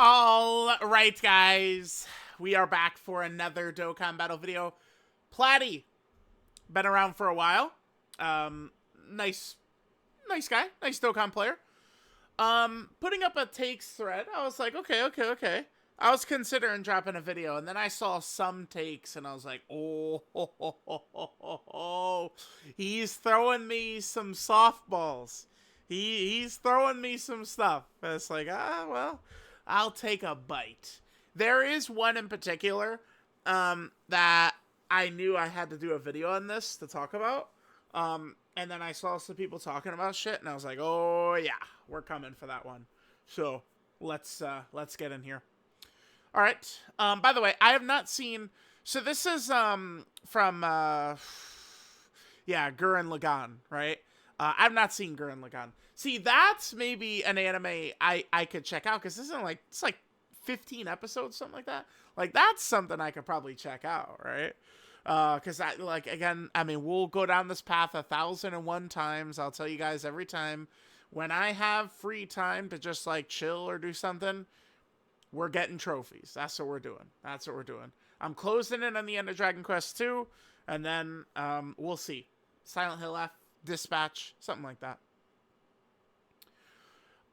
All right, guys. We are back for another Dokkan battle video. Platy, been around for a while. Um, nice, nice guy. Nice Dokkan player. Putting up a takes thread. I was like, okay. I was considering dropping a video, and then I saw some takes, and I was like, oh, he's throwing me some softballs. He's throwing me some stuff. And it's like, well, I'll take a bite. There is one in particular, that I knew I had to do a video on this to talk about. And then I saw some people talking about shit, and I was like, oh yeah, we're coming for that one. So let's get in here. All right. By the way, I have not seen. So this is from Gurren Lagann, right? I've not seen Gurren Lagann. See, that's maybe an anime I could check out because this is it's like 15 episodes, something like that. Like that's something I could probably check out, right? Because again, I mean, we'll go down this path 1,001 times. I'll tell you guys every time when I have free time to just like chill or do something. We're getting trophies. That's what we're doing. I'm closing in on the end of Dragon Quest 2, and then we'll see. Silent Hill F, Dispatch, something like that.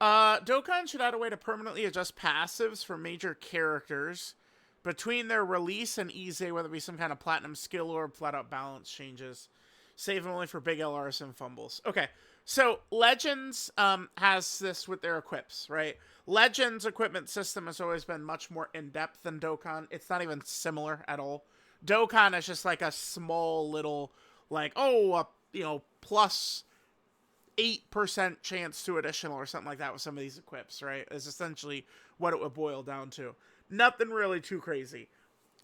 Dokkan should add a way to permanently adjust passives for major characters between their release and EZ, whether it be some kind of platinum skill or flat-out balance changes. Save them only for big LRs and fumbles. Okay, so Legends has this with their equips, right? Legends equipment system has always been much more in-depth than Dokkan. It's not even similar at all. Dokkan is just like a small little, like, plus 8% chance to additional or something like that with some of these equips, right? Is essentially what it would boil down to. Nothing really too crazy.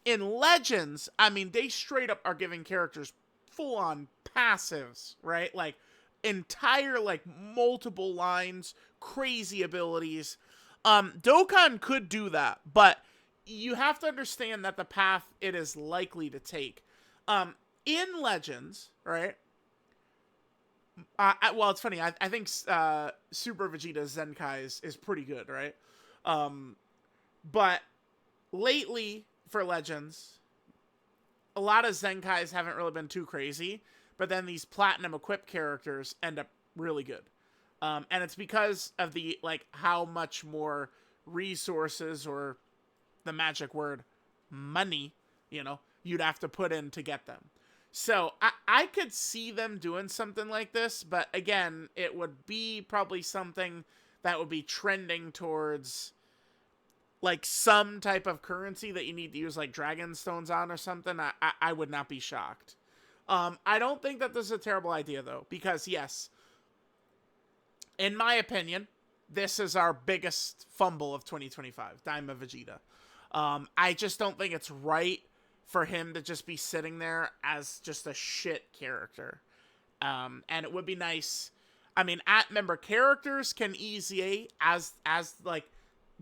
In Legends, I mean, they straight up are giving characters full-on passives, right? Like, entire, like, multiple lines, crazy abilities. Dokkan could do that, but you have to understand that the path it is likely to take. In Legends, right? Well, it's funny. I think Super Vegeta Zenkai is pretty good, right? But lately for Legends, a lot of Zenkais haven't really been too crazy, but then these platinum equipped characters end up really good. And it's because of the, like, how much more resources, or the magic word, money, you'd have to put in to get them. So I could see them doing something like this, but again, it would be probably something that would be trending towards like some type of currency that you need to use like dragon stones on or something. I would not be shocked. I don't think that this is a terrible idea though, because yes, in my opinion, this is our biggest fumble of 2025, Daima Vegeta. I just don't think it's right for him to just be sitting there as just a shit character. And it would be nice. I mean, member characters can EZA as like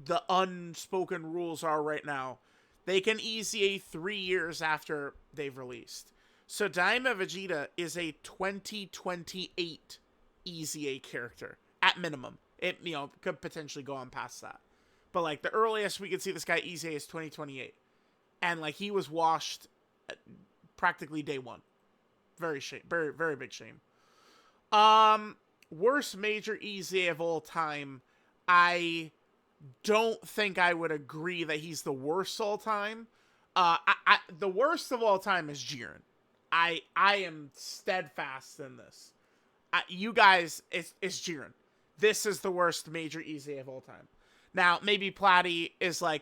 the unspoken rules are right now. They can EZA 3 years after they've released. So Daima Vegeta is a 2028 EZA character at minimum. It could potentially go on past that, but like the earliest we could see this guy EZA is 2028. And like he was washed practically day one. Very shame. Very, very big shame. Worst major EZA of all time. I don't think I would agree that he's the worst all time. The worst of all time is Jiren. I am steadfast in this. You guys, it's Jiren. This is the worst major EZA of all time. Now, maybe Platy is like,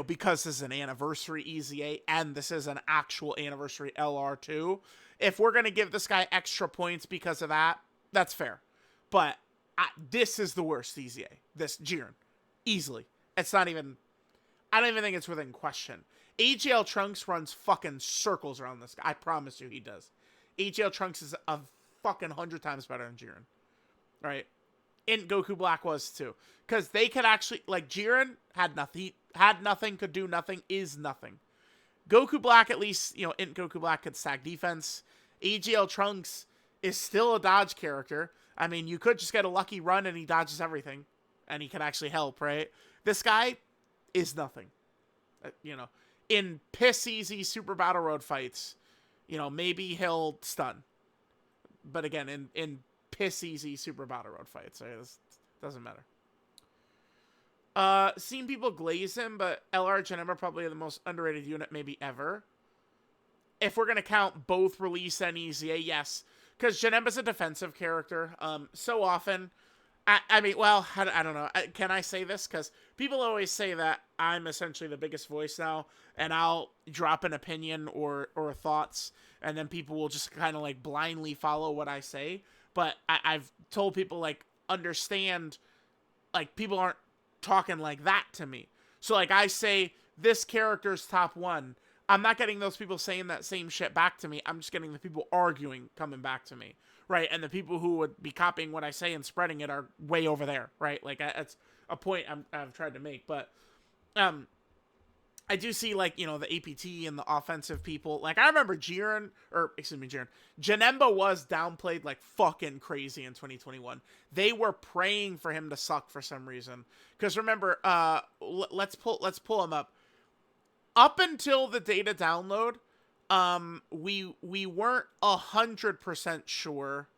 because this is an anniversary EZA and this is an actual anniversary LR2, if we're going to give this guy extra points because of that, that's fair. But this is the worst EZA. This Jiren. Easily. It's not even, I don't even think it's within question. AGL Trunks runs fucking circles around this guy. I promise you he does. AGL Trunks is a fucking 100 times better than Jiren. Right? Int Goku Black was too. Because they could actually, like, Jiren had nothing. He had nothing, could do nothing, is nothing. Goku Black, at least, Int Goku Black could stack defense. AGL Trunks is still a dodge character. I mean, you could just get a lucky run and he dodges everything. and he can actually help, right? This guy is nothing. You know, in piss easy Super Battle Road fights, you know, maybe he'll stun. But again, in piss easy Super Battle Road fights, right? This doesn't matter. Seen people glaze him, but LR Janemba probably the most underrated unit maybe ever. If we're going to count both release and EZA, yes. Because Janemba's a defensive character. So often, I mean, well, I don't know. Can I say this? Because people always say that I'm essentially the biggest voice now, and I'll drop an opinion or thoughts, and then people will just kind of like blindly follow what I say. But I've told people, like, understand, like, people aren't talking like that to me. So, like, I say, this character's top 1. I'm not getting those people saying that same shit back to me. I'm just getting the people arguing coming back to me, right? And the people who would be copying what I say and spreading it are way over there, right? Like, that's a point I've tried to make. But I do see, like, you know, the APT and the offensive people. Like, I remember Janemba was downplayed like fucking crazy in 2021. They were praying for him to suck for some reason. Because remember, let's pull him up. Up until the data download, we weren't 100% sure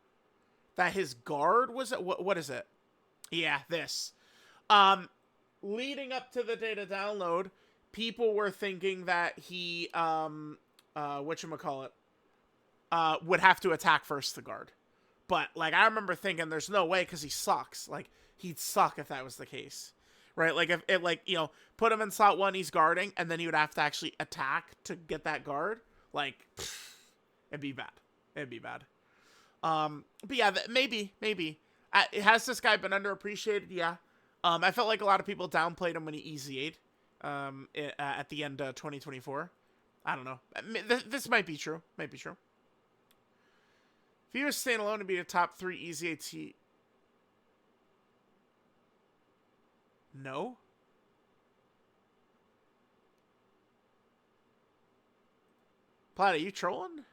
that his guard was what is it? Yeah, this. Leading up to the data download, people were thinking that he whatchamacallit, would have to attack first the guard. But, like, I remember thinking there's no way, because he sucks. Like, he'd suck if that was the case. Right? Like, if it, like, you know, put him in slot 1, he's guarding, and then he would have to actually attack to get that guard. Like, it'd be bad. It'd be bad. But yeah, maybe. Has this guy been underappreciated? Yeah. I felt like a lot of people downplayed him when he EZA'd at the end of 2024. I don't know. This might be true. Might be true. If he was staying alone to be a top 3 EZAT... No? Platt, are you trolling?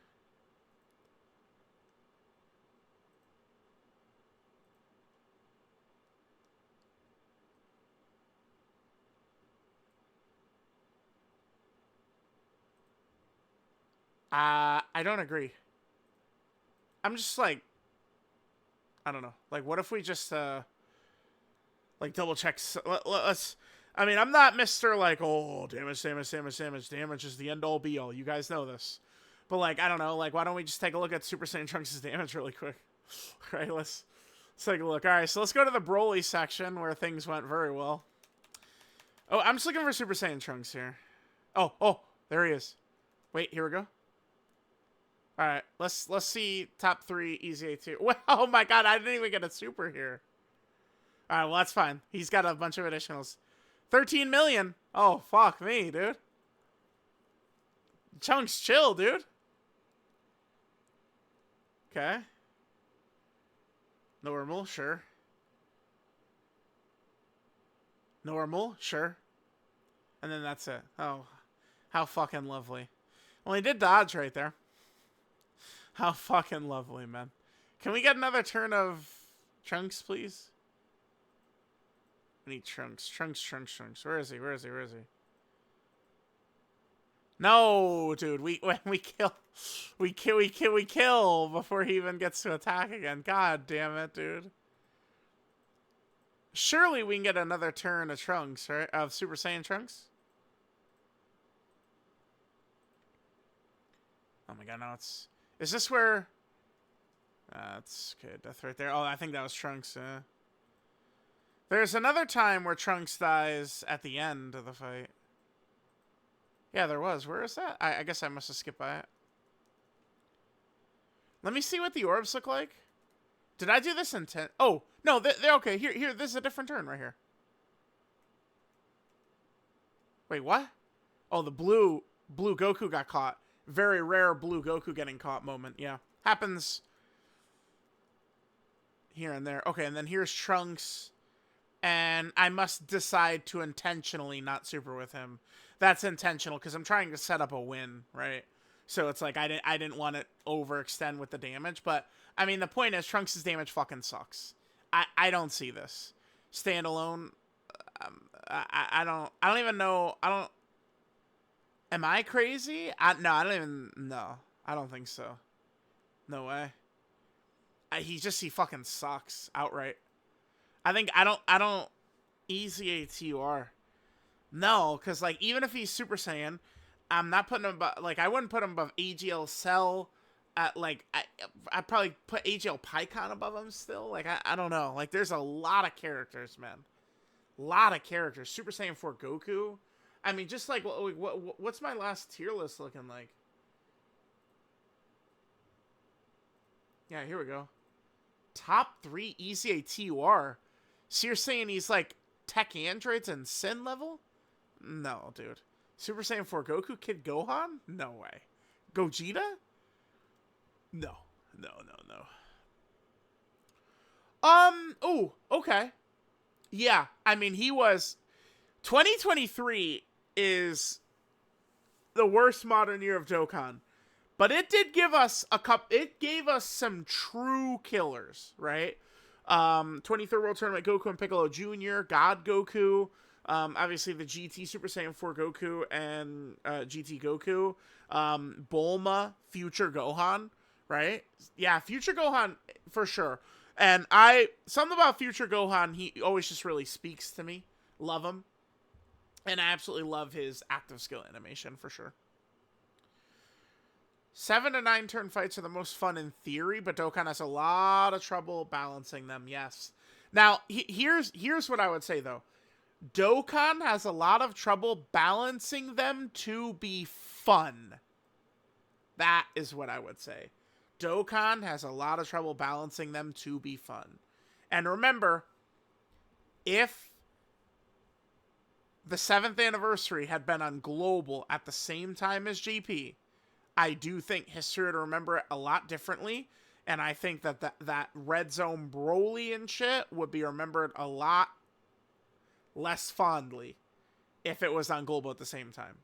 I don't agree. I'm just like, I don't know. Like, what if we just, like, double check? Let's, I mean, I'm not Mr. like, oh, damage is the end all be all. You guys know this. But, like, I don't know. Like, why don't we just take a look at Super Saiyan Trunks' damage really quick? All right, let's take a look. All right, so let's go to the Broly section where things went very well. Oh, I'm just looking for Super Saiyan Trunks here. Oh, there he is. Wait, here we go. All right, let's see top 3 EZA2. Well, oh my god, I didn't even get a super here. All right, well, that's fine. He's got a bunch of additionals. 13 million. Oh, fuck me, dude. Chunks, chill, dude. Okay. Normal, sure. Normal, sure. And then that's it. Oh, how fucking lovely. Well, he did dodge right there. How fucking lovely, man. Can we get another turn of Trunks, please? I need Trunks. Trunks. Where is he? No, dude. We kill before he even gets to attack again. God damn it, dude. Surely we can get another turn of Trunks, right? Of Super Saiyan Trunks. Oh my god, no, it's... Is this where... That's okay, death right there. Oh, I think that was Trunks. There's another time where Trunks dies at the end of the fight. Yeah, there was. Where is that? I guess I must have skipped by it. Let me see what the orbs look like. Did I do this in 10? Oh, no, they're okay. Here, this is a different turn right here. Wait, what? Oh, the blue Goku got caught. Very rare blue Goku getting caught moment. Yeah. Happens here and there. Okay, and then here's Trunks. And I must decide to intentionally not super with him. That's intentional because I'm trying to set up a win, right? So it's like I didn't want to overextend with the damage. But, I mean, the point is Trunks' damage fucking sucks. I don't see this. standalone. I don't even know. I don't. Am I crazy? No, I don't even. No, I don't think so. No way. He fucking sucks outright. I don't. Easy ATUR. No, because, like, even if he's Super Saiyan, I'm not putting him above, like, I wouldn't put him above AGL Cell. I'd probably put AGL Pycon above him still. Like, I don't know. Like, there's a lot of characters, man. A lot of characters. Super Saiyan 4 Goku. I mean, just like, what's my last tier list looking like? Yeah, here we go. Top 3 Easy ATUR. So you're saying he's, like, Tech Androids and Sin level? No, dude. Super Saiyan 4 Goku, Kid Gohan? No way. Gogeta? No. No. Oh, okay. Yeah, I mean, he was... 2023 is the worst modern year of Dokkan. But it did give us it gave us some true killers, right? 23rd World Tournament Goku and Piccolo Jr., God Goku, obviously the GT Super Saiyan 4 Goku and GT Goku, Bulma, Future Gohan, right? Yeah, Future Gohan for sure. And something about Future Gohan, he always just really speaks to me. Love him. And I absolutely love his active skill animation for sure. 7 to 9 turn fights are the most fun in theory, but Dokkan has a lot of trouble balancing them, yes. Now, here's what I would say, though. Dokkan has a lot of trouble balancing them to be fun. That is what I would say. Dokkan has a lot of trouble balancing them to be fun. And remember, if the 7th anniversary had been on Global at the same time as GP, I do think history would remember it a lot differently, and I think that Red Zone Broly and shit would be remembered a lot less fondly if it was on Global at the same time.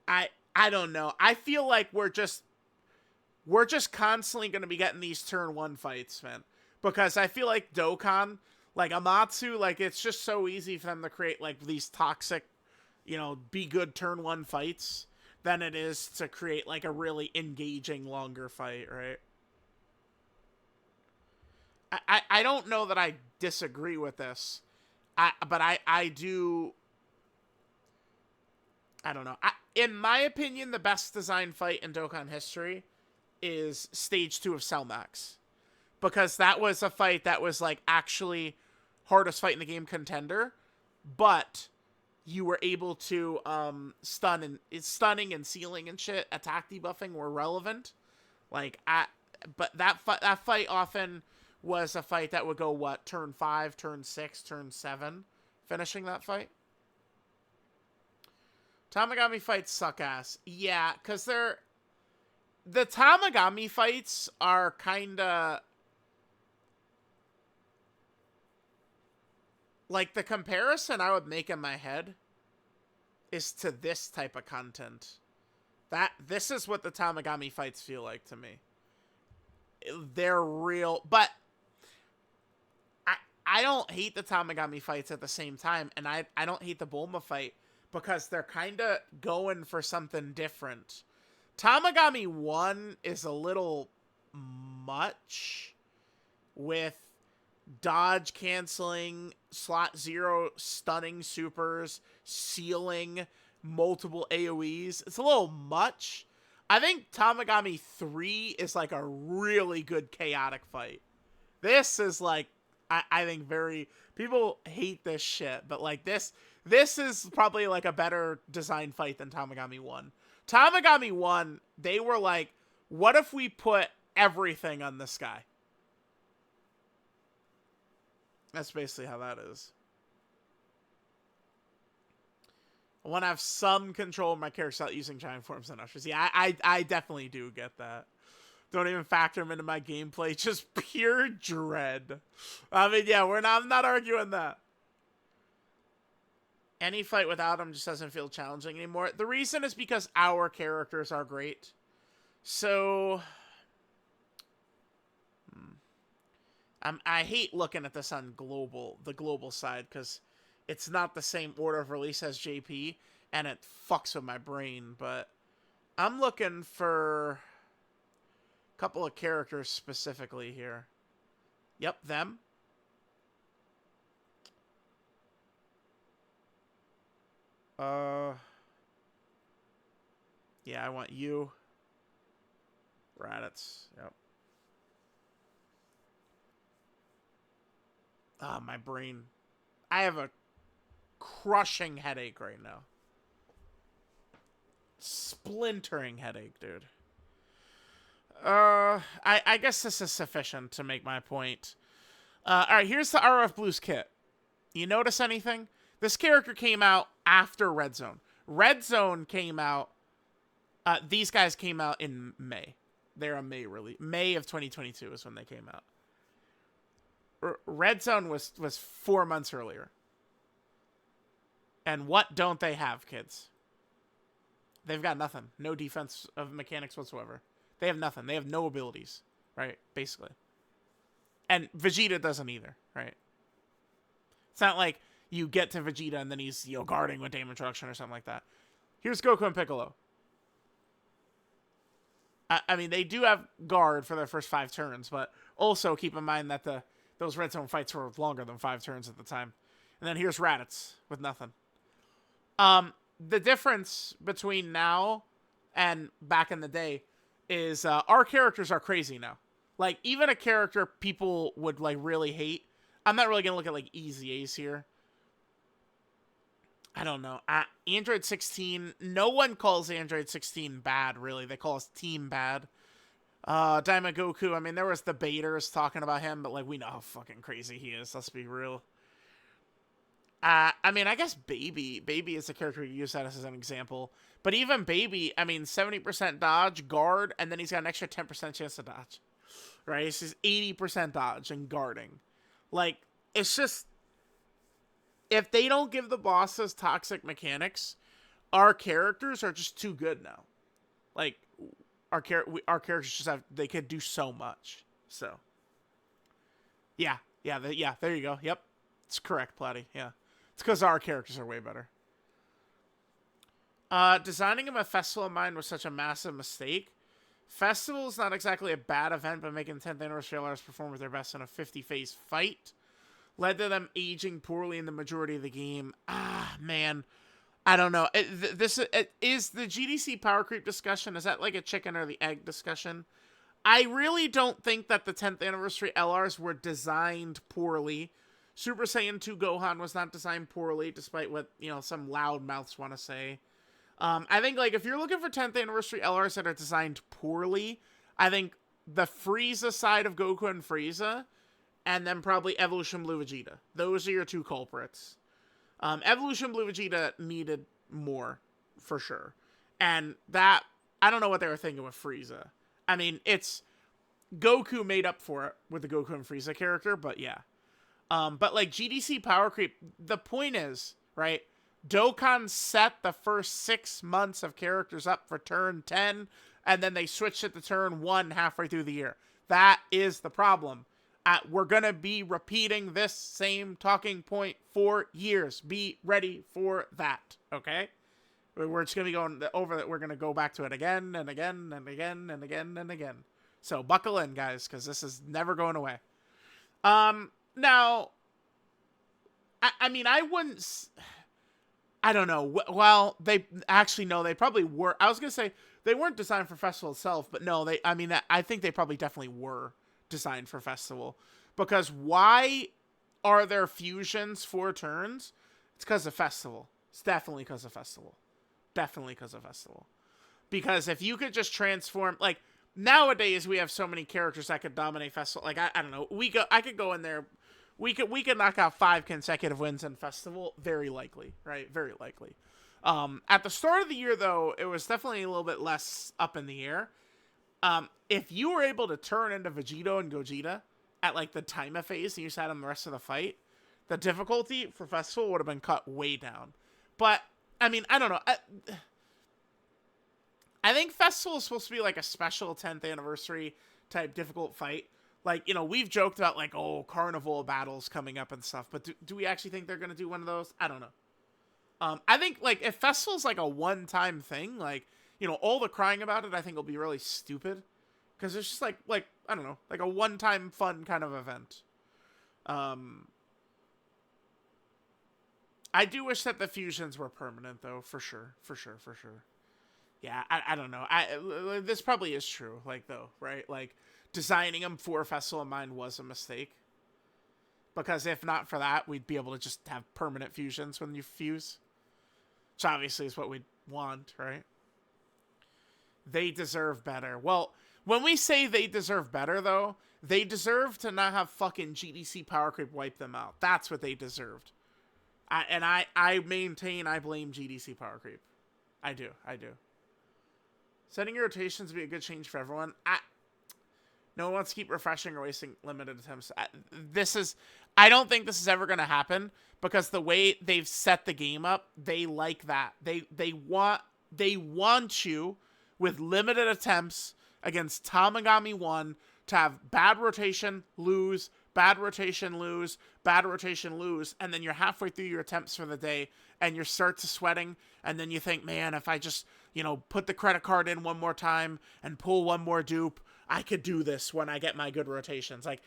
I don't know. I feel like we're just constantly going to be getting these turn 1 fights, man, because I feel like Dokkan, like Amatsu, like it's just so easy for them to create like these toxic, be good turn 1 fights than it is to create like a really engaging longer fight, right? I don't know that I disagree with this. But I do. I don't know. In my opinion, the best design fight in Dokkan history is Stage 2 of Cell Max. Because that was a fight that was like actually hardest fight in the game contender, but you were able to stunning and sealing and shit, attack debuffing were relevant. Like but that fight often was a fight that would go turn 5, turn 6, turn 7, finishing that fight. Tamagami fights suck ass. Yeah, cuz the Tamagami fights are kind of like, the comparison I would make in my head is to this type of content. This is what the Tamagami fights feel like to me. They're real, but I don't hate the Tamagami fights at the same time, and I don't hate the Bulma fight because they're kind of going for something different. Tamagami 1 is a little much with dodge canceling, slot 0 stunning supers, sealing, multiple AoEs. It's a little much. I think Tamagami 3 is like a really good chaotic fight. This is like, I think people hate this shit, but like this is probably like a better design fight than Tamagami 1. Tamagami 1, they were like, what if we put everything on this guy? That's basically how that is. I want to have some control of my character without using giant forms and ushers. Yeah, I definitely do get that. Don't even factor them into my gameplay. Just pure dread. I mean, yeah, I'm not arguing that. Any fight without him just doesn't feel challenging anymore. The reason is because our characters are great. So I hate looking at this on the global side, because it's not the same order of release as JP, and it fucks with my brain. But I'm looking for a couple of characters specifically here. Yep, them. Yeah, I want you. Raditz. Yep. Ah, my brain. I have a crushing headache right now. Splintering headache, dude. I guess this is sufficient to make my point. Alright, here's the RF Blues kit. You notice anything? This character came out after Red Zone. Red Zone came out... these guys came out in May. They're a May release. May of 2022 is when they came out. Red Zone was 4 months earlier. And what don't they have, kids? They've got nothing. No defense of mechanics whatsoever. They have nothing. They have no abilities, right? Basically. And Vegeta doesn't either, right? It's not like you get to Vegeta and then he's, guarding with damage reduction or something like that. Here's Goku and Piccolo. I mean, they do have guard for their first 5 turns, but also keep in mind that those Red Zone fights were longer than 5 turns at the time. And then here's Raditz with nothing. The difference between now and back in the day is our characters are crazy now. Like, even a character people would, really hate. I'm not really going to look at, Easy Ace here. I don't know. Android 16, no one calls Android 16 bad, really. They call us Team Bad. Diamond Goku, I mean, there was debaters talking about him, but, we know how fucking crazy he is. Let's be real. I mean, I guess Baby. Baby is a character you use that as an example. But even Baby, I mean, 70% dodge, guard, and then he's got an extra 10% chance to dodge. Right? It's just 80% dodge and guarding. It's just... If they don't give the bosses toxic mechanics, our characters are just too good now. Our characters just have... They could do so much. So. Yeah, there you go. Yep. It's correct, Platty. Yeah. It's because our characters are way better. Designing him a festival in mind was such a massive mistake. Festival is not exactly a bad event, but making the 10th anniversary LRs perform with their best in a 50-phase fight led to them aging poorly in the majority of the game. Man. I don't know. Is the GDC power creep discussion, is that like a chicken or the egg discussion? I really don't think that the 10th anniversary LRs were designed poorly. Super Saiyan 2 Gohan was not designed poorly, despite what, some loudmouths want to say. I think, if you're looking for 10th anniversary LRs that are designed poorly, I think the Frieza side of Goku and Frieza, and then probably Evolution Blue Vegeta. Those are your 2 culprits. Evolution Blue Vegeta needed more, for sure. And that, I don't know what they were thinking with Frieza. I mean, it's Goku made up for it with the Goku and Frieza character, but yeah. But GDC power creep, the point is, right, Dokkan set the first 6 months of characters up for turn 10, and then they switched it to turn 1 halfway through the year. That is the problem. We're going to be repeating this same talking point for years. Be ready for that, okay? We're just going to be going over it. We're going to go back to it again and again and again and again and again. So buckle in, guys, because this is never going away. Now, I mean, I wouldn't... I don't know. Well, they actually, no, they probably were. I was going to say they weren't designed for Festival itself, but no, I think they probably definitely were designed for Festival. Because why are there fusions 4 turns? It's because of Festival. It's definitely because of Festival. Definitely because of Festival. Because if you could just transform, nowadays we have so many characters that could dominate Festival. I don't know. I could go in there. We could knock out 5 consecutive wins in Festival. Very likely, right? Very likely. At the start of the year, though, it was definitely a little bit less up in the air. If you were able to turn into Vegito and Gogeta at, the Taima phase and you just had them the rest of the fight, the difficulty for Festival would have been cut way down. But, I mean, I don't know. I think Festival is supposed to be, a special 10th anniversary type difficult fight. Like, we've joked about, like, oh, carnival battles coming up and stuff, but do we actually think they're going to do one of those? I don't know. I think, like, if festival's, like, a one-time thing, like, all the crying about it, I think will be really stupid. Because it's just, like, I don't know, like a one-time fun kind of event. I do wish that the fusions were permanent, though, for sure. For sure, for sure. Yeah, I don't know. This probably is true, like, though, right? Like, designing them for a festival in mind was a mistake. Because if not for that, we'd be able to just have permanent fusions when you fuse. Which obviously is what we'd want, right? They deserve better. Well, when we say they deserve better, though, they deserve to not have fucking GDC power creep wipe them out. That's what they deserved. I maintain I blame GDC power creep. I do. Setting your rotations would be a good change for everyone. No one wants to keep refreshing or wasting limited attempts. I don't think this is ever going to happen because the way they've set the game up, they like that. They want you with limited attempts against Tamagami 1 to have bad rotation, lose, bad rotation, lose, bad rotation, lose, and then you're halfway through your attempts for the day and you start to sweating, and then you think, man, if I just, put the credit card in one more time and pull one more dupe, I could do this when I get my good rotations. Like,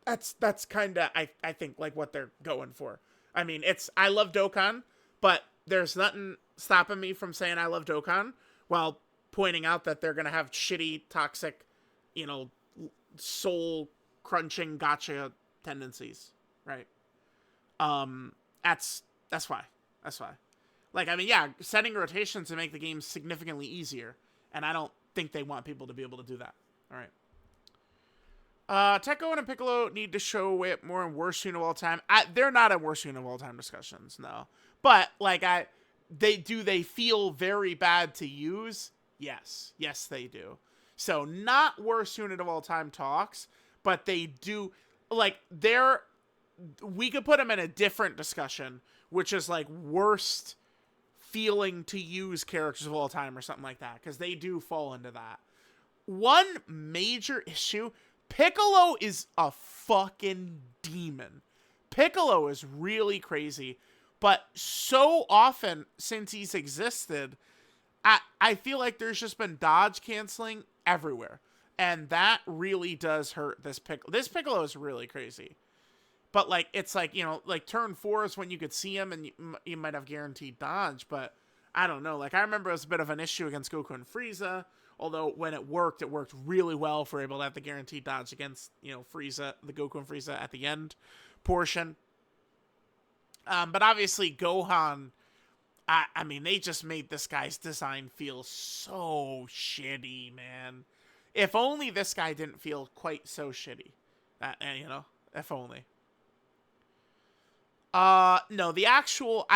that's kind of, I think, like, what they're going for. I mean, I love Dokkan, but there's nothing stopping me from saying I love Dokkan while pointing out that they're going to have shitty, toxic, soul-crunching gotcha tendencies, right? That's why. That's why. Like, I mean, yeah, setting rotations to make the game significantly easier, and I don't think they want people to be able to do that. All right. Tekko and Piccolo need to show it more in worst unit of all time. They're not in worst unit of all time discussions, no. But, like, they feel very bad to use? Yes. Yes, they do. So, not worst unit of all time talks, but they do, like, we could put them in a different discussion, which is, like, worst feeling to use characters of all time or something like that, because they do fall into that. One major issue, Piccolo is a fucking demon. Piccolo is really crazy, but so often since he's existed, I feel like there's just been dodge canceling everywhere, and that really does hurt this Piccolo. This Piccolo is really crazy. But, like, it's like, like, turn 4 is when you could see him and you might have guaranteed dodge, but I don't know. Like, I remember it was a bit of an issue against Goku and Frieza, although when it worked really well for able to have the guaranteed dodge against, Frieza, the Goku and Frieza at the end portion. But obviously, Gohan, I mean, they just made this guy's design feel so shitty, man. If only this guy didn't feel quite so shitty. If only. No, the actual,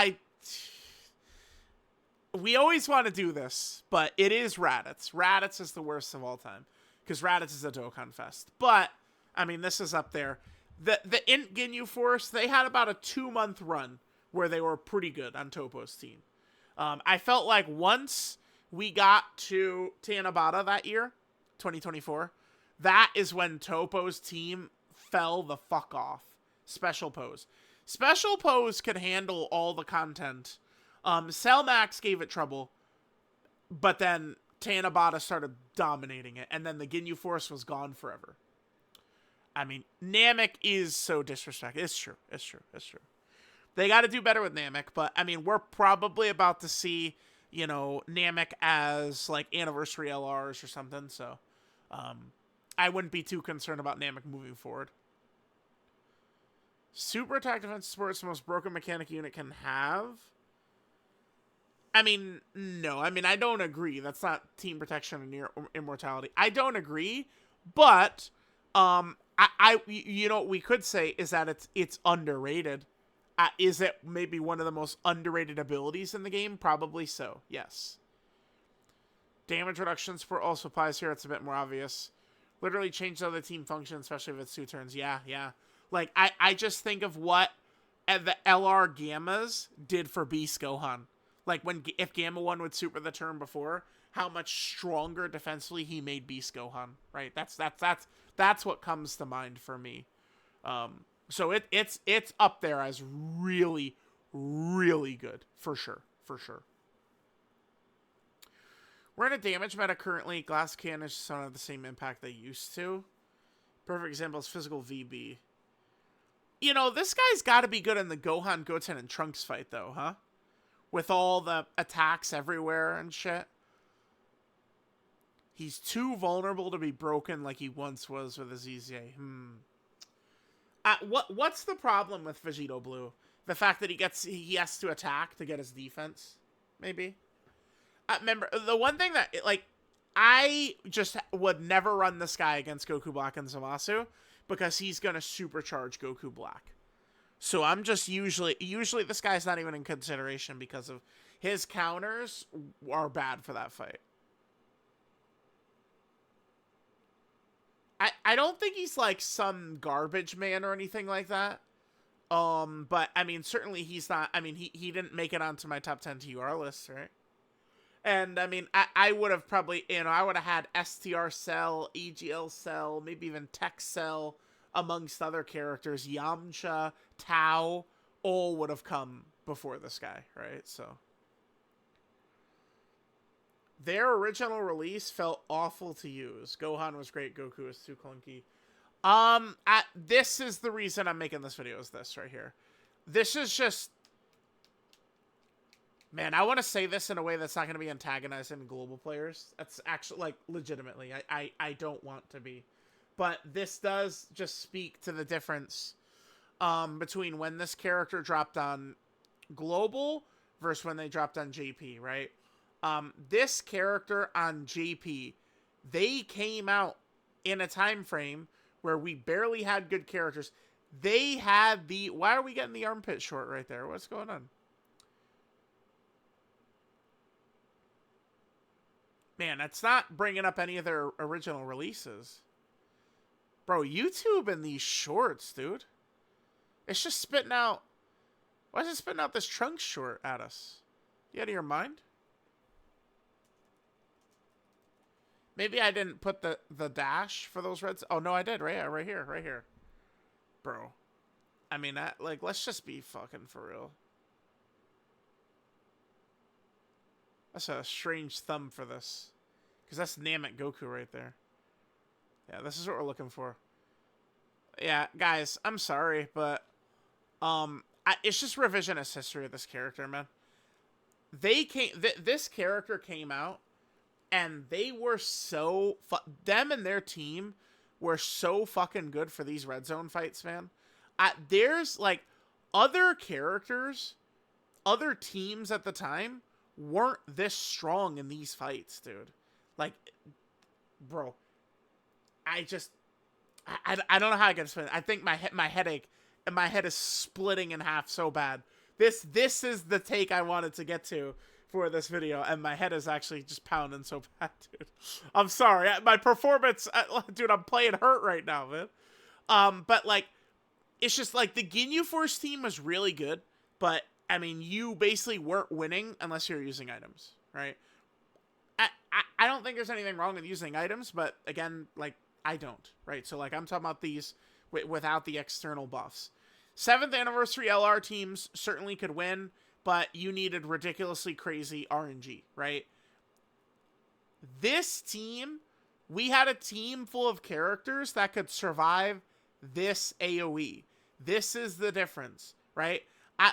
we always want to do this, but it is Raditz. Raditz is the worst of all time, because Raditz is a Dokkan Fest. But, I mean, this is up there. The Int Ginyu Force, they had about a 2-month run where they were pretty good on Topo's team. I felt like once we got to Tanabata that year, 2024, that is when Topo's team fell the fuck off. Special Pose. Special Pose could handle all the content. Cell Max gave it trouble, but then Tanabata started dominating it, and then the Ginyu Force was gone forever. I mean, Namek is so disrespected. It's true. They got to do better with Namek, but, I mean, we're probably about to see, Namek as, like, anniversary LRs or something, so I wouldn't be too concerned about Namek moving forward. Super attack defense support is the most broken mechanic unit can have. I mean, no. I mean, I don't agree. That's not team protection and near immortality. I don't agree, but what we could say is that it's underrated. Is it maybe one of the most underrated abilities in the game? Probably so. Yes. Damage reduction support also applies here. It's a bit more obvious. Literally change how the team functions, especially if it's 2 turns. Yeah. Like, I just think of what the LR Gammas did for Beast Gohan. Like, if Gamma 1 would super the turn before, how much stronger defensively he made Beast Gohan, right? That's That's what comes to mind for me. So it's up there as really, really good for sure, for sure. We're in a damage meta currently. Glass cannons just don't have the same impact they used to. Perfect example is physical VB. You know, this guy's got to be good in the Gohan, Goten, and Trunks fight, though, huh? With all the attacks everywhere and shit. He's too vulnerable to be broken like he once was with his EZA. What's the problem with Vegito Blue? The fact that he has to attack to get his defense, maybe. Remember the one thing that like I just would never run this guy against Goku Black and Zamasu because he's gonna supercharge Goku Black. So I'm just usually this guy's not even in consideration because of his counters are bad for that fight. I don't think he's like some garbage man or anything like that. But I mean, certainly he's not. I mean, he didn't make it onto my top 10 TUR list, right? And I mean, I would have probably, I would have had STR Cell, EGL Cell, maybe even Tech Cell, amongst other characters. Yamcha, Tao, all would have come before this guy, right? So their original release felt awful to use. Gohan was great, Goku was too clunky. This is the reason I'm making this video, is this right here. This is just, man, I want to say this in a way that's not going to be antagonizing global players. That's actually, like, legitimately, I don't want to be. But this does just speak to the difference between when this character dropped on global versus when they dropped on JP, right? This character on JP, they came out in a time frame where we barely had good characters. They had the... Why are we getting the armpit short right there? What's going on? Man, that's not bringing up any of their original releases. Bro, YouTube and these shorts, dude. It's just spitting out... Why is it spitting out this Trunks short at us? You out of your mind? Maybe I didn't put the dash for those reds. Oh, no, I did. Right here. Bro. I mean, like, let's just be fucking for real. That's a strange thumb for this. Because that's Namek Goku right there. Yeah, this is what we're looking for. Yeah, guys, I'm sorry, but... it's just revisionist history of this character, man. This character came out, and they were so... them and their team were so fucking good for these red zone fights, man. There's, like, other characters, other teams at the time weren't this strong in these fights, dude. Like, bro, I don't know how I can explain it. I think my head is splitting in half so bad. This is the take I wanted to get to for this video, and my head is actually just pounding so bad, dude. I'm sorry. My performance, dude, I'm playing hurt right now, man. But, like, it's just, like, the Ginyu Force team was really good, but, I mean, you basically weren't winning unless you're using items, right? I don't think there's anything wrong with using items, but, again, like, I don't, right? So, like, I'm talking about these without the external buffs. 7th anniversary LR teams certainly could win, but you needed ridiculously crazy RNG, right? This team, we had a team full of characters that could survive this AoE. This is the difference, right?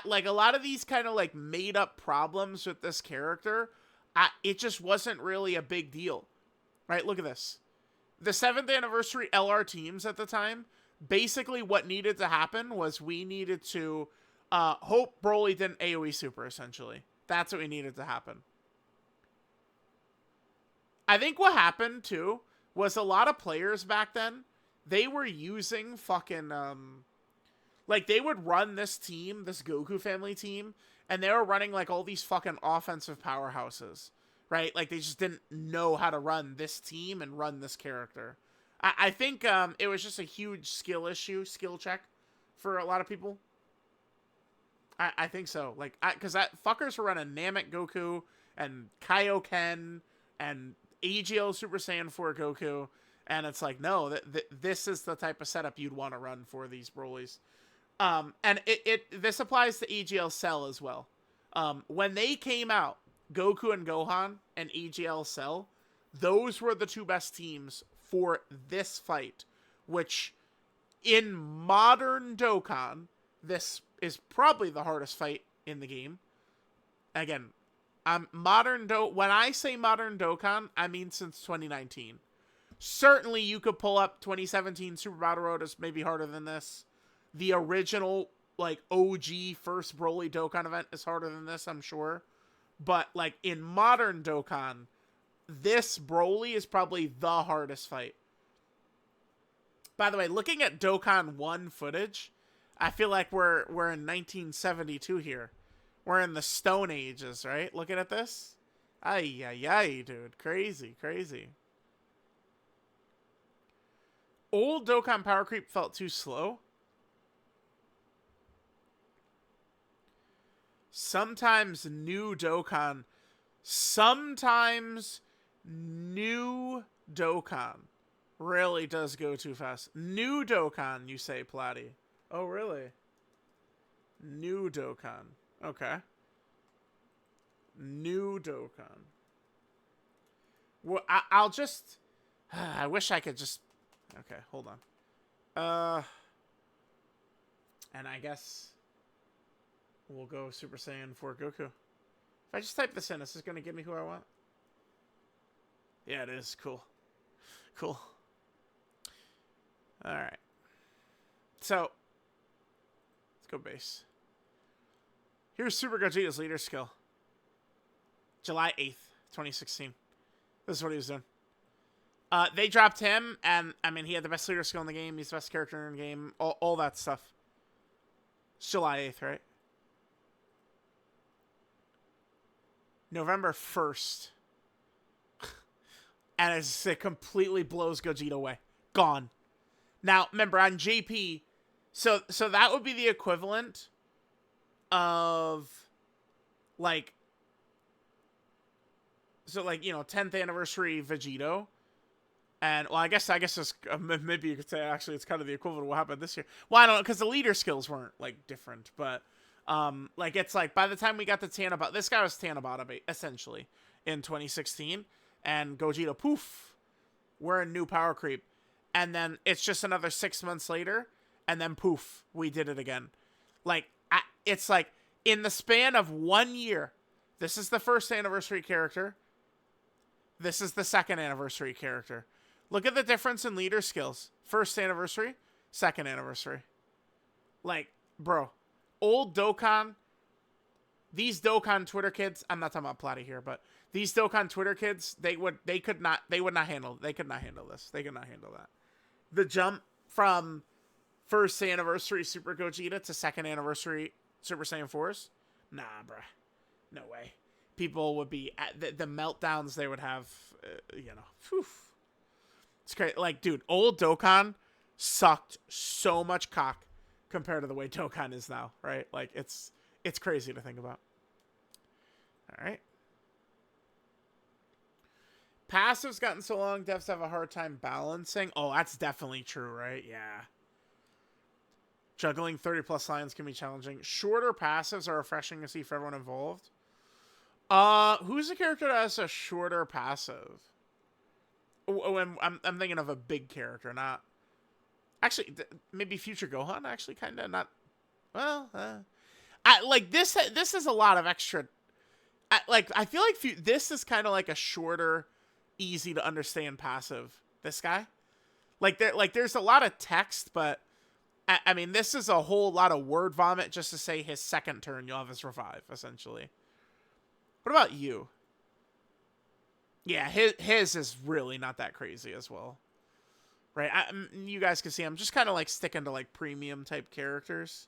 Like, a lot of these kind of, like, made-up problems with this character, it just wasn't really a big deal, right? Look at this. The 7th anniversary LR teams at the time, basically what needed to happen was we needed to hope Broly didn't AoE super, essentially. That's what we needed to happen. I think what happened, too, was a lot of players back then, they were using fucking, like, they would run this team, this Goku family team, and they were running, like, all these fucking offensive powerhouses, right? Like, they just didn't know how to run this team and run this character. I think it was just a huge skill check for a lot of people. I think so. Like, because fuckers were running Namek Goku and Kaioken and AGL Super Saiyan 4 Goku, And it's like, no, this is the type of setup you'd want to run for these Broly's. And this applies to EGL Cell as well. When they came out, Goku and Gohan and EGL Cell, those were the two best teams for this fight, which in modern Dokkan, this is probably the hardest fight in the game. Again, when I say modern Dokkan, I mean since 2019. Certainly you could pull up 2017 Super Battle Road as maybe harder than this. The original, like, OG first Broly Dokkan event is harder than this, I'm sure. But, like, in modern Dokkan, this Broly is probably the hardest fight. By the way, looking at Dokkan 1 footage, I feel like we're in 1972 here. We're in the Stone Ages, right? Looking at this? Ay, ay, ay, dude. Crazy, crazy. Old Dokkan power creep felt too slow. Sometimes new Dokkan really does go too fast. New Dokkan, you say, Platty. Oh, really? New Dokkan. Okay. New Dokkan. Well, I'll just... I wish I could just... Okay, hold on. And I guess... we'll go Super Saiyan 4 Goku. If I just type this in, is this going to give me who I want? Yeah, it is. Cool. Cool. Alright. So, let's go base. Here's Super Gogeta's leader skill. July 8th, 2016. This is what he was doing. They dropped him, and, I mean, he had the best leader skill in the game. He's the best character in the game. All that stuff. It's July 8th, right? November 1st. And it completely blows Gogeta away. Gone. Now, remember, on JP, so that would be the equivalent of, like, so, like, you know, 10th anniversary Vegito. And, well, I guess it's, maybe you could say, actually, it's kind of the equivalent of what happened this year. Well, I don't know, because the leader skills weren't, like, different, but, like, it's like, by the time we got to Tanabata, this guy was Tanabata, essentially, in 2016, and Gogeta, poof, we're in new power creep. And then it's just another 6 months later, and then poof, we did it again. Like, it's like, in the span of 1 year, this is the first anniversary character, this is the second anniversary character. Look at the difference in leader skills. First anniversary, second anniversary. Like, bro, old Dokkan, these Dokkan Twitter kids, I'm not talking about Platty here, but these Dokkan Twitter kids, they could not handle this. They could not handle that. The jump from first anniversary Super Gogeta to second anniversary Super Saiyan 4s? Nah, bruh. No way. People would be at the meltdowns they would have, you know. Whew. It's great. Like, dude, old Dokkan sucked so much cock compared to the way Dokkan is now, right? Like, it's crazy to think about. All right. Passive's gotten so long, devs have a hard time balancing. Oh, that's definitely true, right? Yeah. Juggling 30-plus lines can be challenging. Shorter passives are refreshing to see for everyone involved. Who's the character that has a shorter passive? Oh, I'm thinking of a big character, not... Actually, maybe Future Gohan, actually, kind of, not... Well, like, this is a lot of extra... I feel like this is kind of like a shorter, easy to understand passive. This guy, there's a lot of text, but I mean, this is a whole lot of word vomit just to say his second turn you'll have his revive, essentially. What about you? Yeah, his is really not that crazy as well, right? You guys can see I'm just kind of like sticking to like premium type characters.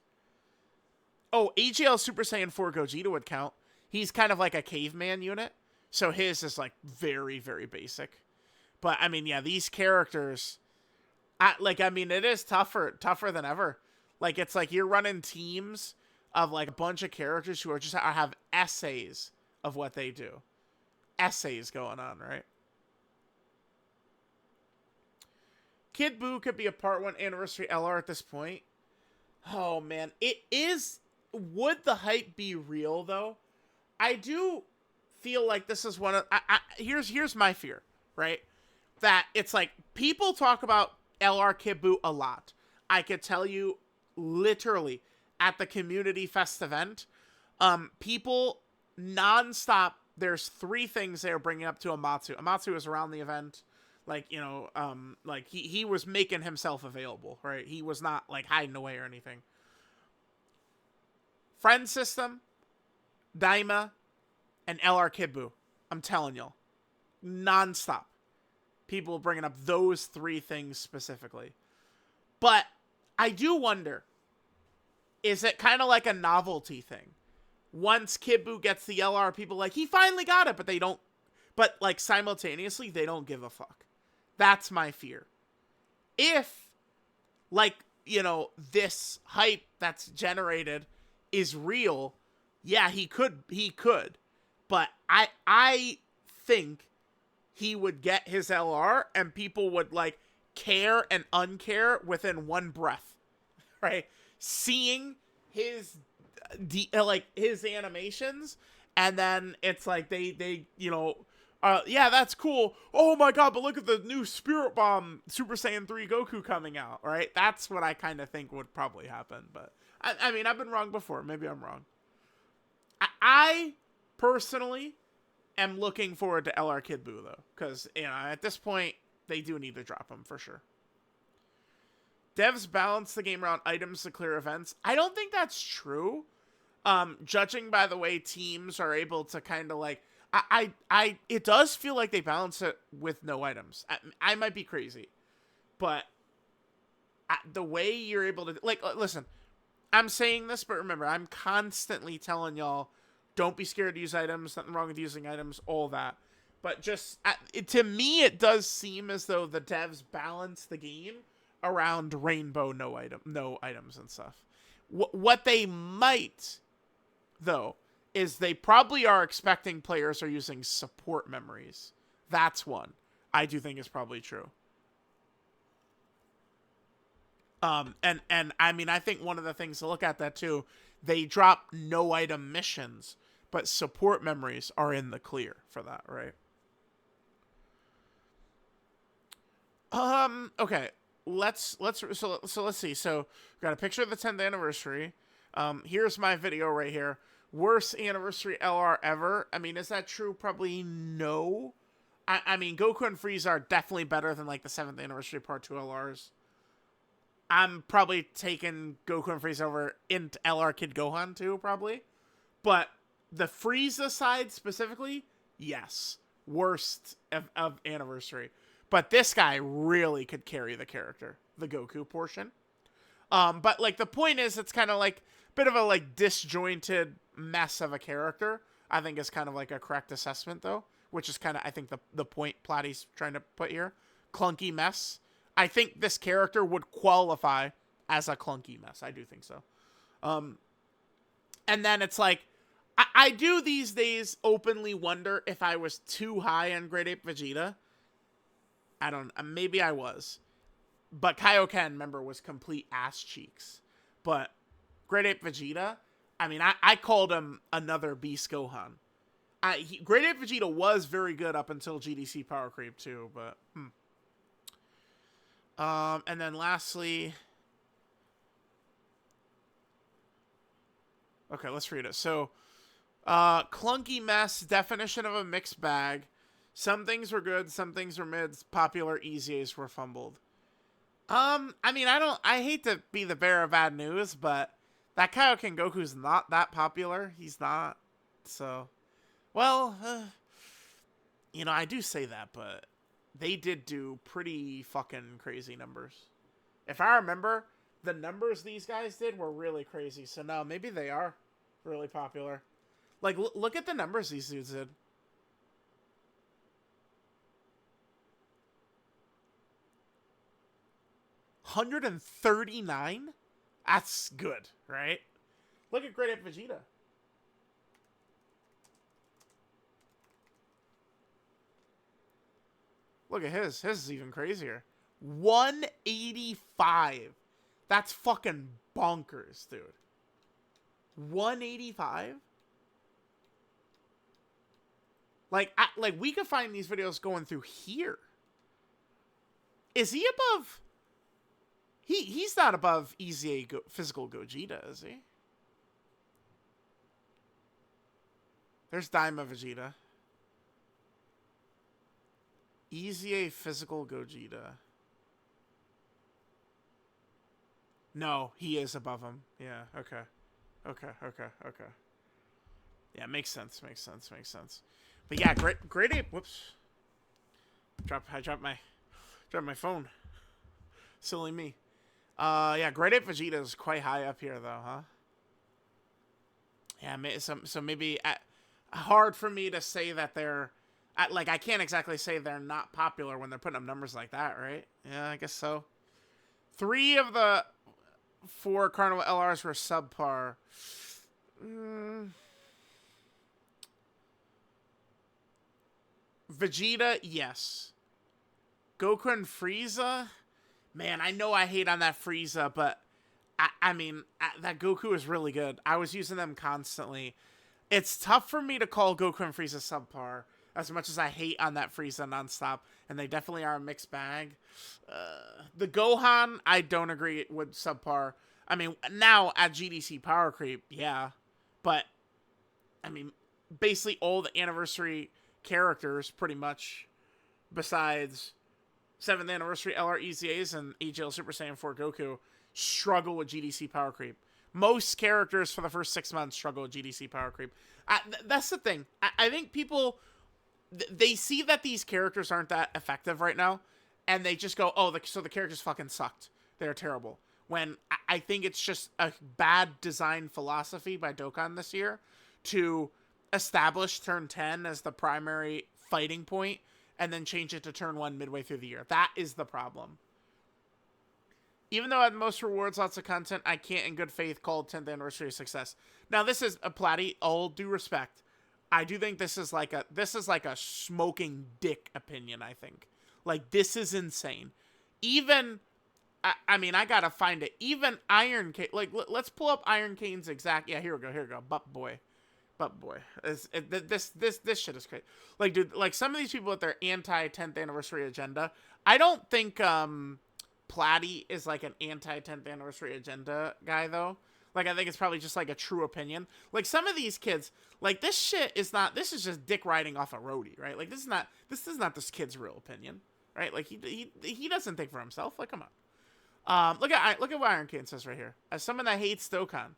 Oh, AGL Super Saiyan 4 Gogeta would count. He's kind of like a caveman unit. So his is like very, very basic. But I mean, yeah, these characters, I mean, it is tougher than ever. Like, it's like you're running teams of like a bunch of characters who are just have essays of what they do. Essays going on, right? Kid Buu could be a part 1 anniversary LR at this point. Oh, man. It is... Would the hype be real, though? I do feel like this is one of... here's my fear, right? That it's like, people talk about LR Kid Buu a lot. I could tell you, literally, at the Community Fest event, people nonstop, there's 3 things they were bringing up to Amatsu. Amatsu was around the event. Like, you know, like, he was making himself available, right? He was not, like, hiding away or anything. Friend System, Daima, and LR Kid Buu. I'm telling y'all. Nonstop. People bringing up those 3 things specifically. But I do wonder, is it kind of like a novelty thing? Once Kid Buu gets the LR, people like, he finally got it, but they don't, but like simultaneously, they don't give a fuck. That's my fear. If, like, you know, this hype that's generated is real, yeah, he could. But I think he would get his LR and people would, like, care and uncare within one breath, right? Seeing his, like, his animations, and then it's like they you know, yeah, that's cool. Oh my god, but look at the new Spirit Bomb Super Saiyan 3 Goku coming out, right? That's what I kind of think would probably happen. But I mean, I've been wrong before. Maybe I'm wrong. I personally am looking forward to LR Kid Buu, though, because, you know, at this point, they do need to drop him for sure. Devs balance the game around items to clear events. I don't think that's true. Judging by the way teams are able to kind of, like, it does feel like they balance it with no items. I might be crazy, but the way you're able to, like, listen, I'm saying this, but remember, I'm constantly telling y'all, don't be scared to use items, nothing wrong with using items, all that. But just, to me, it does seem as though the devs balance the game around rainbow no items and stuff. What they might, though, is they probably are expecting players are using support memories. That's one I do think is probably true. And I mean, I think one of the things to look at that too, they drop no item missions, but support memories are in the clear for that, right? Okay. Let's see. So we got a picture of the 10th anniversary. Here's my video right here. Worst anniversary LR ever. I mean, is that true? Probably no. I mean, Goku and Frieza are definitely better than, like, the 7th anniversary Part 2 LRs. I'm probably taking Goku and Frieza over into LR Kid Gohan too, probably. But the Frieza side specifically, yes. Worst of anniversary. But this guy really could carry the character, the Goku portion. But, like, the point is, it's kind of like a bit of a, like, disjointed mess of a character. I think is kind of like a correct assessment, though, which is kind of, I think, the point Platty's trying to put here. Clunky mess. I think this character would qualify as a clunky mess. I do think so. And then it's like, I do these days openly wonder if I was too high on Great Ape Vegeta. I don't, maybe I was. But Kaioken, remember, was complete ass cheeks. But Great Ape Vegeta, I mean, I called him another Beast Gohan. Great Ape Vegeta was very good up until GDC Power Creep too, but and then lastly, okay, let's read it. So, clunky mess, definition of a mixed bag. Some things were good, some things were mids. Popular EZAs were fumbled. I mean, I hate to be the bearer of bad news, but that Kaioken Goku's not that popular. He's not. So, well, you know, I do say that, but they did do pretty fucking crazy numbers. If I remember, the numbers these guys did were really crazy. So, no, maybe they are really popular. Like, look at the numbers these dudes did. $139? That's good, right? Look at Great Ape Vegeta. Look at his. His is even crazier. 185. That's fucking bonkers, dude. 185? Like, we could find these videos going through here. Is he above? He's not above Easy A Physical Gogeta, is he? There's Daima Vegeta. Easy A Physical Gogeta. No, he is above him. Yeah, okay. Okay. Yeah, makes sense. But yeah, great ape. Whoops. I dropped my phone. Silly me. Yeah, Great Ape Vegeta is quite high up here, though, huh? Yeah, so maybe hard for me to say that they're like, I can't exactly say they're not popular when they're putting up numbers like that, right? Yeah, I guess so. 3 of the 4 Carnival LRs were subpar. Vegeta, yes. Goku and Frieza, man, I know I hate on that Frieza, but I mean, that Goku is really good. I was using them constantly. It's tough for me to call Goku and Frieza subpar, as much as I hate on that Frieza nonstop, and they definitely are a mixed bag. The Gohan, I don't agree with subpar. I mean, now at GDC Power Creep, yeah, but I mean, basically all the anniversary characters, pretty much, besides 7th Anniversary LR EZAs and AGL Super Saiyan 4 Goku, struggle with GDC Power Creep. Most characters for the first 6 months struggle with GDC Power Creep. That's the thing. I think people, they see that these characters aren't that effective right now, and they just go, oh, so the characters fucking sucked. They're terrible. When I think it's just a bad design philosophy by Dokkan this year to establish turn 10 as the primary fighting point and then change it to turn 1 midway through the year. That is the problem. Even though I had most rewards, lots of content, I can't in good faith call 10th anniversary a success. Now, this is a Platy, all due respect. I do think this is like a smoking dick opinion, I think. Like, this is insane. Even, I mean, I gotta find it. Even Iron Cane, like, let's pull up Iron Cane's exact, yeah, here we go. Butt boy. This shit is crazy. Like, dude, like, some of these people with their anti-10th anniversary agenda, I don't think, Platy is like an anti-10th anniversary agenda guy, though. Like, I think it's probably just like a true opinion. Like, some of these kids, like, this shit is not, this is just dick riding off a roadie, right? Like, this is not this kid's real opinion, right? Like, he doesn't think for himself. Like, come on. Look at what Iron Cane says right here. As someone that hates Dokkan,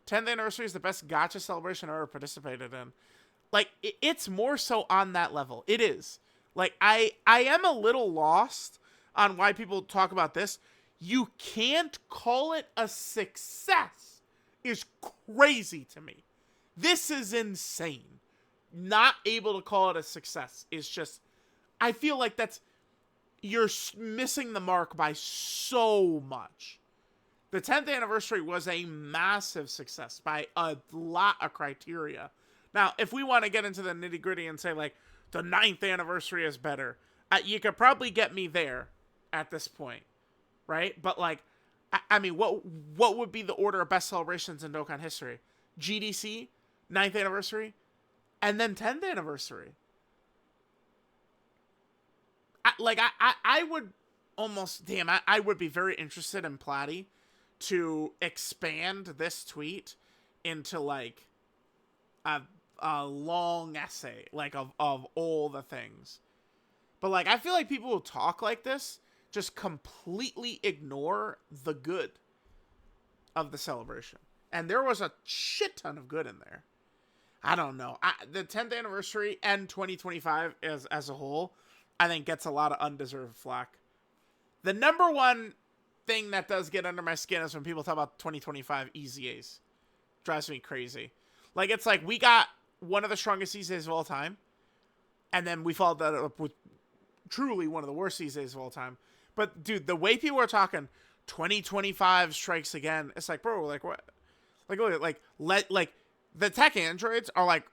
10th anniversary is the best gacha celebration I've ever participated in. Like, it's more so on that level. It is. Like, I am a little lost on why people talk about this. You can't call it a success is crazy to me. This is insane. Not able to call it a success is just, I feel like you're missing the mark by so much. The 10th anniversary was a massive success by a lot of criteria. Now, if we want to get into the nitty gritty and say, like, the 9th anniversary is better, you could probably get me there at this point, right? But, like, I mean, what would be the order of best celebrations in Dokkan history? GDC, 9th anniversary, and then 10th anniversary. I would almost, damn, I would be very interested in Platy to expand this tweet into, like, a long essay, like, of all the things. But, like, I feel like people who talk like this just completely ignore the good of the celebration. And there was a shit ton of good in there. I don't know. The 10th anniversary and 2025 as a whole, I think gets a lot of undeserved flack. The number one thing that does get under my skin is when people talk about 2025 EZAs. Drives me crazy. Like, it's like we got one of the strongest EZAs of all time, and then we followed that up with truly one of the worst EZAs of all time. But, dude, the way people are talking 2025 strikes again, it's like, bro, like, what? Like, look at, like, the tech androids are, like,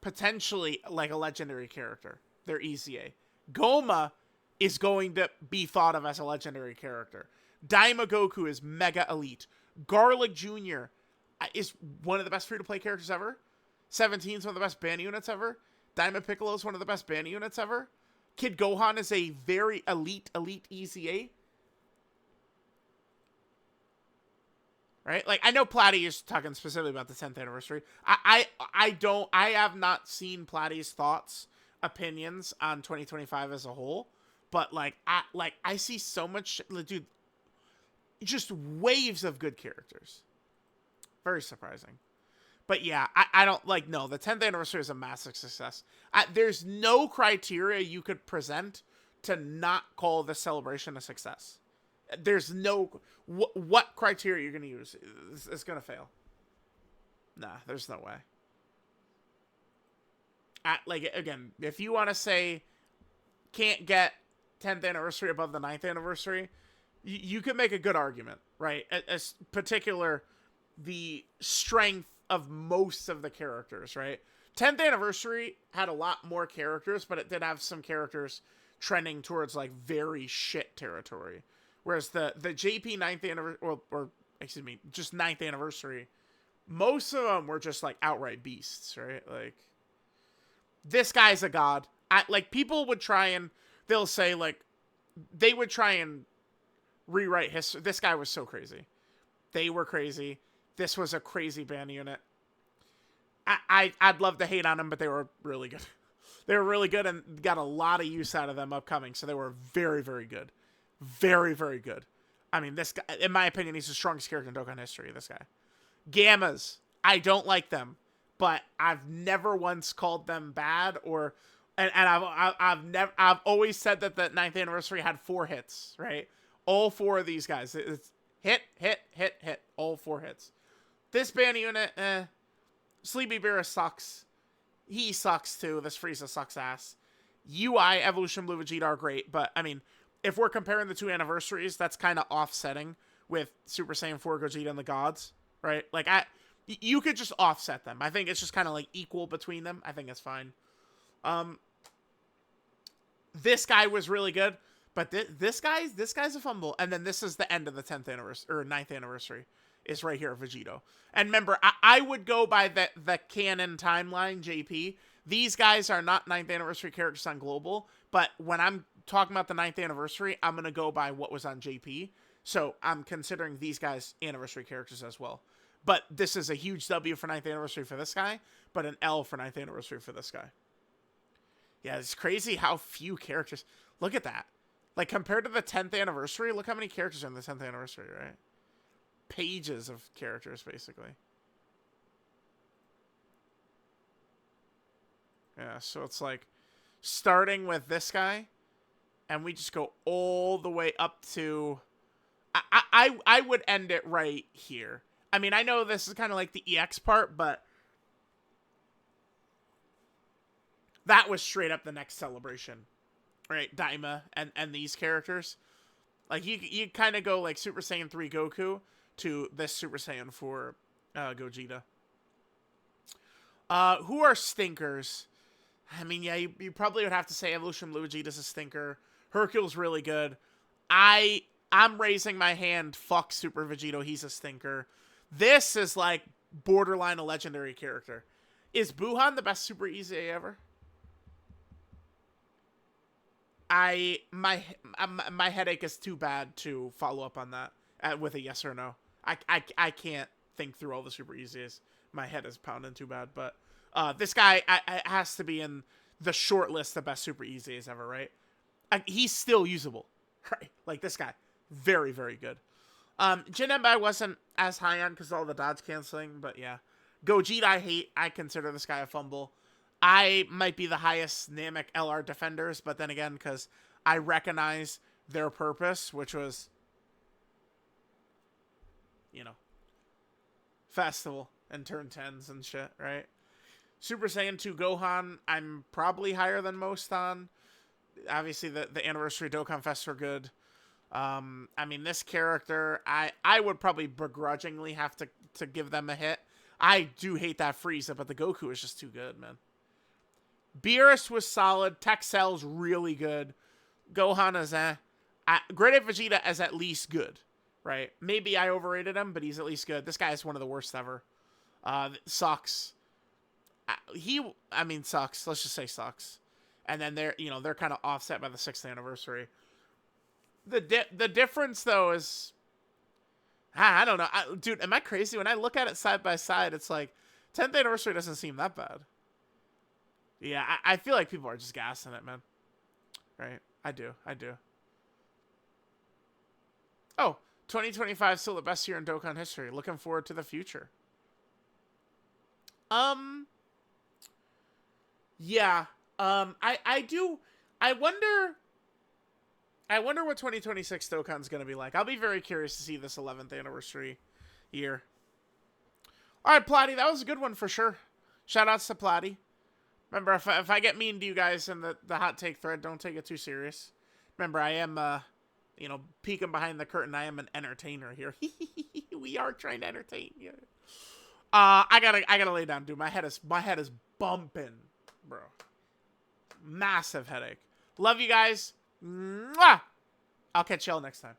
potentially, like, a legendary character. They're EZA. Goma is going to be thought of as a legendary character. Daima Goku is mega elite. Garlic Jr. is one of the best free-to-play characters ever. 17 is one of the best band units ever. Daima Piccolo is one of the best band units ever. Kid Gohan is a very elite EZA. Right? Like, I know Platy is talking specifically about the 10th anniversary. I have not seen Platy's thoughts, opinions on 2025 as a whole. But, I see so much, dude, just waves of good characters. Very surprising. But yeah, I don't, no, the 10th anniversary is a massive success. There's no criteria you could present to not call this celebration a success. There's no, what criteria you're going to use is going to fail. Nah, there's no way. Again, if you want to say can't get 10th anniversary above the 9th anniversary, you can make a good argument, right? As particular, the strength of most of the characters, right? 10th anniversary had a lot more characters, but it did have some characters trending towards very shit territory. Whereas the JP 9th anniversary, or excuse me, just 9th anniversary, most of them were just outright beasts, right? This guy's a god. People would try and they'll say they would try and rewrite history. This guy was so crazy. They were crazy. This was a crazy band unit. I'd love to hate on them, but they were really good. They were really good and got a lot of use out of them upcoming. So they were very, very good. Very, very good. I mean, this guy, in my opinion, he's the strongest character in Dokkan history, this guy. Gammas, I don't like them, but I've never once called them bad and I've always said that the 9th anniversary had 4 hits, right? All 4 of these guys. It's hit, all 4 hits. This band unit, Sleepy Bear sucks. He sucks too. This Frieza sucks ass. UI, Evolution Blue Vegeta are great, but I mean, if we're comparing the 2 anniversaries, that's kind of offsetting with Super Saiyan 4 Gogeta and the Gods, right? You could just offset them. I think it's just kind of equal between them. I think it's fine. This guy was really good, but this guy's a fumble. And then this is the end of the 10th anniversary or 9th anniversary. Is right here, Vegito. And remember, I would go by the canon timeline, JP. These guys are not 9th anniversary characters on Global, but when I'm talking about the 9th anniversary, I'm going to go by what was on JP. So I'm considering these guys anniversary characters as well. But this is a huge W for 9th anniversary for this guy, but an L for 9th anniversary for this guy. Yeah, it's crazy how few characters. Look at that. Compared to the 10th anniversary, look how many characters are in the 10th anniversary, right? Pages of characters, basically. Yeah, so it's starting with this guy, and we just go all the way up to... I would end it right here. I mean, I know this is kind of the EX part, but that was straight up the next celebration, right? Daima and these characters. You kind of go Super Saiyan 3 Goku to this Super Saiyan 4 Gogeta. Who are stinkers? I mean, yeah, you probably would have to say Evolution Blue Vegeta's a stinker. Hercule's really good. I'm raising my hand. Fuck Super Vegito. He's a stinker. This is borderline a legendary character. Is Buhan the best Super EZA ever? My headache is too bad to follow up on that with a yes or no. I can't think through all the Super EZAs. My head is pounding too bad. But this guy has to be in the short list of best Super EZAs ever, right? He's still usable, right? This guy, very, very good. Janemba I wasn't as high on because of all the dodge canceling, but yeah. Gogeta I hate. I consider this guy a fumble. I might be the highest Namek LR defenders, but then again, because I recognize their purpose, which was, festival and turn 10s and shit, right? Super Saiyan 2 Gohan, I'm probably higher than most on. Obviously, the Anniversary Dokkan Fest were good. I mean, this character, I would probably begrudgingly have to give them a hit. I do hate that Frieza, but the Goku is just too good, man. Beerus was solid. Texel's really good. Gohan is Great Ape Vegeta is at least good, right? Maybe I overrated him, but he's at least good. This guy is one of the worst ever. Sucks. I mean, sucks. Let's just say sucks. And then they're kind of offset by the 6th anniversary. The difference though is, I don't know, dude. Am I crazy? When I look at it side by side, it's like 10th anniversary doesn't seem that bad. Yeah, I feel like people are just gassing it, man. Right? I do. Oh, 2025 still the best year in Dokkan history. Looking forward to the future. Yeah. I do. I wonder what 2026 Dokkan's gonna be like. I'll be very curious to see this 11th anniversary year. All right, Plotty, that was a good one for sure. Shout outs to Plotty. Remember, if I get mean to you guys in the hot take thread, don't take it too serious. Remember, I am, peeking behind the curtain. I am an entertainer here. We are trying to entertain you. I gotta lay down, dude. My head is bumping, bro. Massive headache. Love you guys. Mwah! I'll catch y'all next time.